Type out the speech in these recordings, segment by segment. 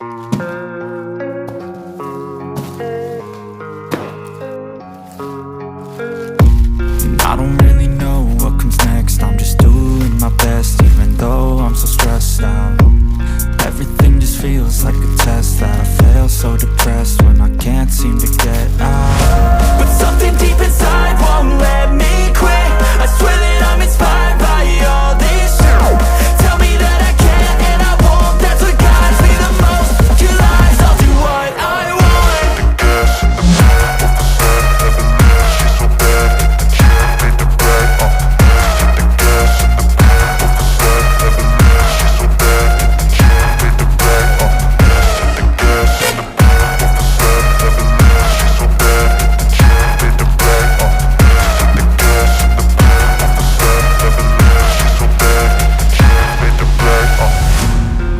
I don't really know what comes next. I'm just doing my best, even though I'm so stressed out. Everything just feels like a test that I fail, so depressed when I can't seem to get out. But something deep inside won't let me quit. I swear that I'm inspired by all this shit. Tell me that I can and I won't. That's what guides me the most. Your lies, I'll do what I want.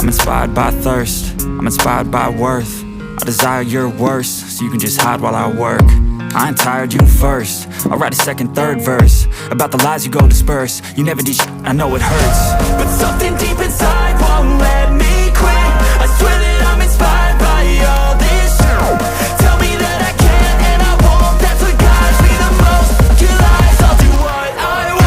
I'm inspired by thirst, I'm inspired by worth. I desire your worst, so you can just hide while I work. I ain't tired, you first. I'll write a second, third verse about the lies you go disperse. You never did shit, I know it hurts. But something deep inside won't let me quit. I swear that I'm inspired by all this shit. Tell me that I can and I won't. That's what guides me the most. Your lies, I'll do what I want.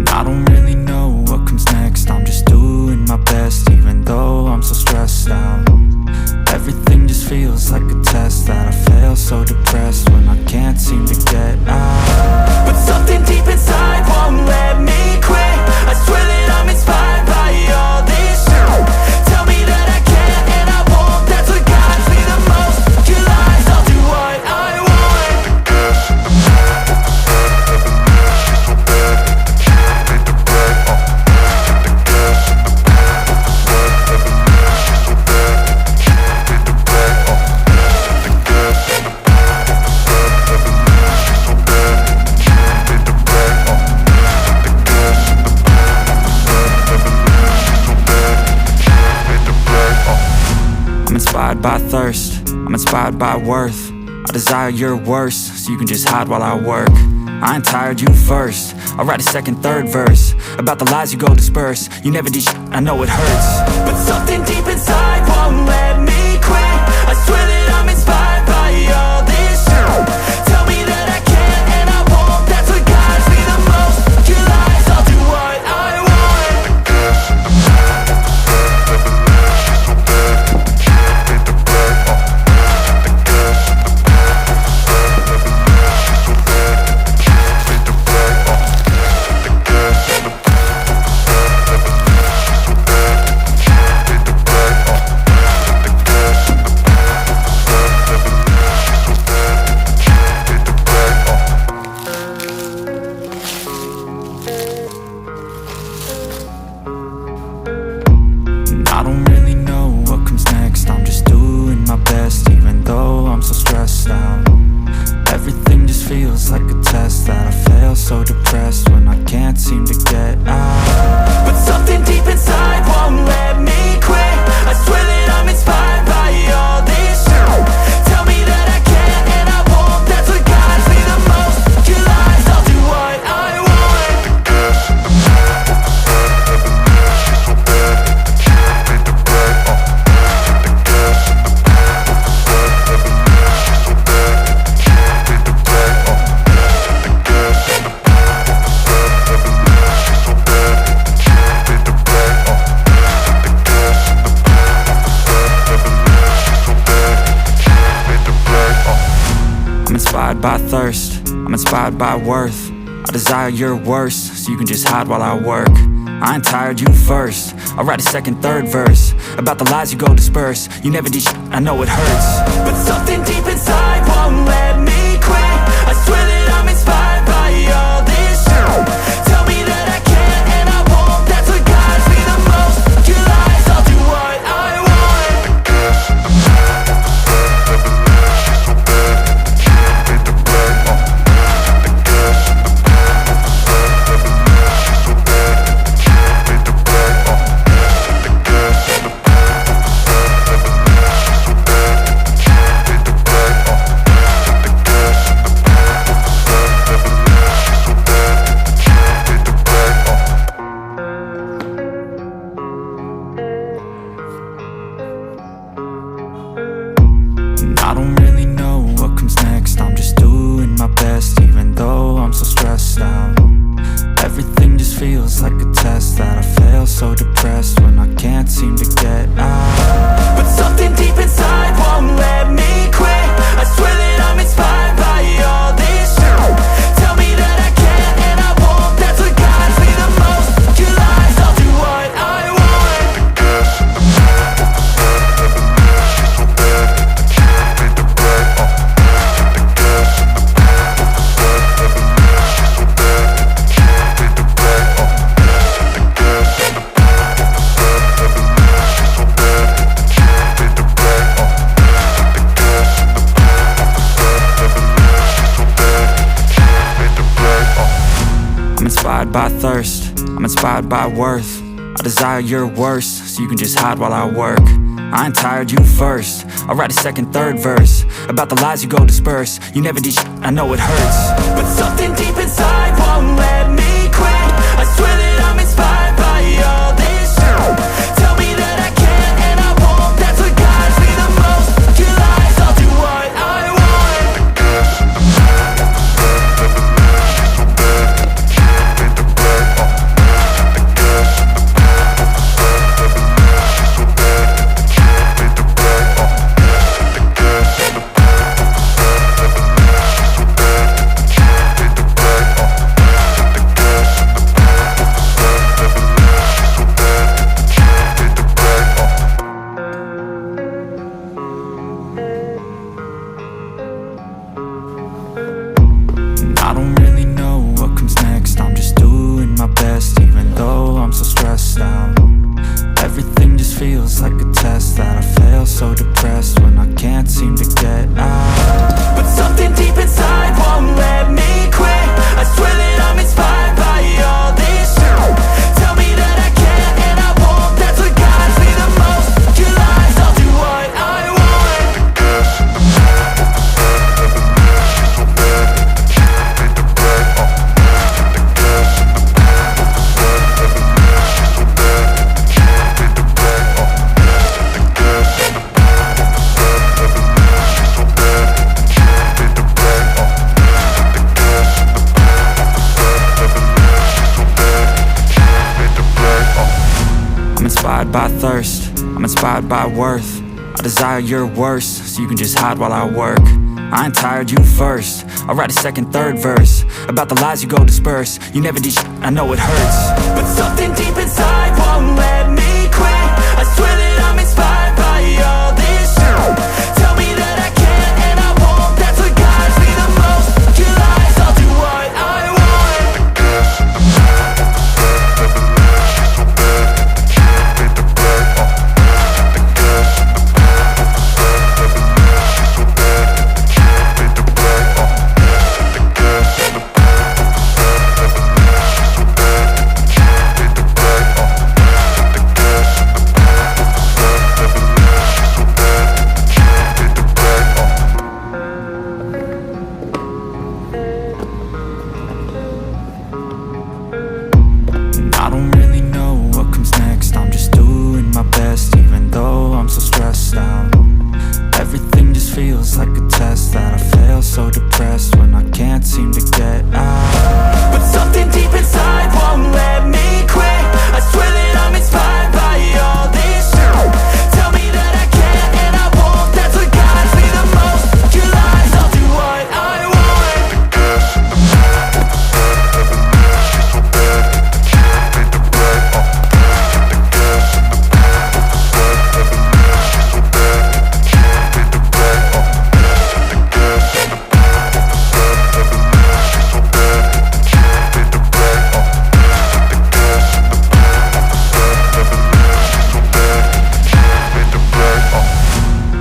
I don't really know what comes next. I'm just doing my best, even though I'm so stressed out. Everything just feels like a test that I fail, so depressed when I can't seem to get out. But something deep inside won't let me quit. I swear that I'm inspired by all this shit. Tell me that I can and I won't. That's what guides me the most. Your lies, I'll do what I want. I'm inspired by thirst, I'm inspired by worth. I desire your worst, so you can just hide while I work. I ain't tired, you first. I'll write a second, third verse about the lies you go disperse. You never did shit, I know it hurts. But something deep inside won't let me quit. I swear that I'm inspired by all this shit. Tell me that I can and I won't. That's what guides me the most. Your lies, I'll do what I want. I don't really know what comes next. I'm just doing my best, even though I'm so stressed out. Everything just feels like a test that I fail, so depressed when I can't seem to get out. But something deep inside won't let me quit. I swear that I'm inspired by all this shit. Tell me that I can and I won't. That's what guides me the most. Your lies, I'll do what I want. I'm inspired by thirst, I'm inspired by worth. I desire your worst, so you can just hide while I work. I ain't tired, you first. I'll write a second, third verse about the lies you go disperse. You never did shit, I know it hurts. But something deep inside won't let me quit. I swear that I'm inspired by all this shit. Tell me that I can and I won't. That's what guides me the most. Your lies, I'll do just feels like a test that I fail. So depressed when I can't seem to get out. But something deep inside won't let me quit. I swear that I'm inspired by all this shit. Tell me that I can't and I won't. That's what guides me the most. Your lies, I'll do what I want. Inspired by thirst, I'm inspired by worth. I desire your worst, so you can just hide while I work. I ain't tired, you first. I'll write a second, third verse about the lies you go disperse. You never did shit, I know it hurts. But something deep inside won't let me quit. I swear that I'm inspired by all this shit. Tell me that I can't and I won't. That's what guides me the most. Your lies, I'll do what I want. I don't really know what comes next. I'm just doing my best, even though I'm so stressed out. Everything just feels like a test that I fail. So depressed when I can't seem to get out. But something deep inside won't let me quit. I swear that I'm inspired by all this shit. Tell me that I can't and I won't. That's what guides me the most. Your lies, I'll do what I want. I'm inspired by thirst, I'm inspired by worth. I desire your worst, so you can just hide while I work. I ain't tired, you first. I'll write a second, third verse about the lies you go disperse. You never did shit, I know it hurts. But something deep inside won't let me quit. I swear that I'm inspired by all this shit. Tell me that I can't and I won't. That's what guides me the most. Your lies, I'll do what I want. I don't really know what comes next. I'm just doing my best, even though I'm so stressed out. Everything just feels like a test that I fail. So depressed when I can't seem to get out. But something deep inside won't let me quit. I swear that I'm inspired by all this shit. Tell me that I can't and I won't. That's what guides me the most. Your lies, I'll do what I want.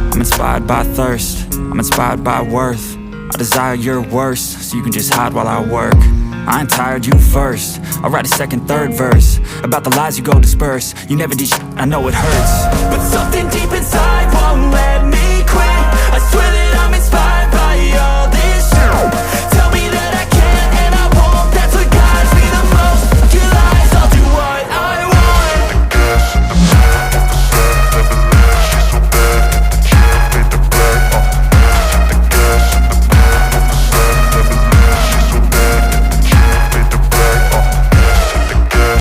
I'm inspired by thirst, I'm inspired by worth. I desire your worst, so you can just hide while I work. I ain't tired, you first. I'll write a second, third verse about the lies you go disperse. You never did shit, I know it hurts. But something deep inside won't let